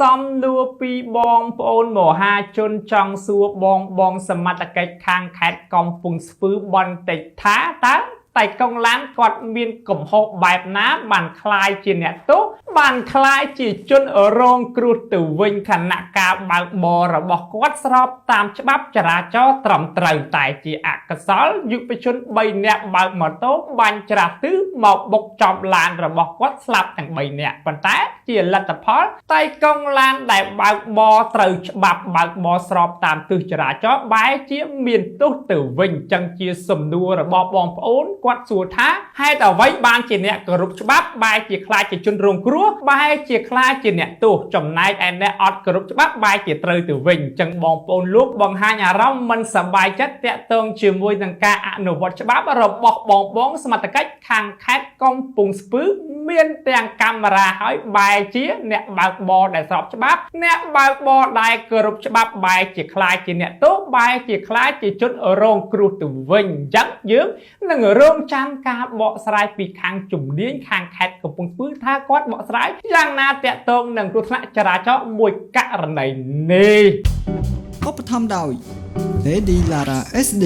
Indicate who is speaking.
Speaker 1: សំនួរពីបងប្អូនមហាជនចង់សួរបងសមត្ថកិច្ចខាងខេត្តកំពង់ស្ពឺបន្តិចថាតើតែកងឡានគាត់មានកំហុសបែបណាបានคล้ายជាអ្នកទោសបានคล้ายជាជនរងគ្រោះទៅវិញខណៈការបើកបររបស់គាត់ស្របតាមច្បាប់ចរាចរណ៍ត្រឹមត្រូវតែជាអកុសលយុវជន3នាក់បើកម៉ូតូបាញ់ច្រាស់ទិសមកបុកចំឡានរបស់គាត់ស្លាប់ទាំង3នាក់ប៉ុន្តែជាលទ្ធផលតែកងឡានដែលបើកបរត្រូវច្បាប់បើកបរស្របតាមទិសចរាចរណ៍បែរជាមានទោសទៅវិញចឹងជាសំណួររបស់បងប្អូនគាត់សួរថាហេតុអ្វីបានជាអ្នកគោរពច្បាប់បែរជាខ្លាចជាជនរងគ្រោះបែរជាខ្លាចជាអ្នកទោសចំណែកឯអ្នកអត់គោរពច្បាប់បែរជាត្រូវទៅវិញចឹងបងប្អូនលោកបង្ហាញអារម្មណ៍មិនសប្បាយចិត្តតាក់ទងជាមួយនឹងការអនុវត្តច្បាប់របស់បងសមត្ថកិច្ចខាងខេត្តកំពង់ស្ពឺមានទាំងកាមេរ៉ាហើយបែរជាអ្នកបើកបរដែលស្របច្បាប់អ្នកបើកបរដែលគោរពច្បាប់បែរជាខ្លាចជាអ្នកទោសបែរជាខ្លាចជាជនរងគ្រោះទៅវិញអញ្ចឹងយើងនឹងរងចាំការបកស្រាយពីខាងជំនាញខាងខេត្តកំពង់ស្ពឺថាគាត់បកស្រាយយ៉ាងណាតាក់ទងនឹងគ្រោះថ្នាក់ចរាចរណ៍មួយករណីនេះ
Speaker 2: ឧបត្ថម្ភដោយ Lady Lara SD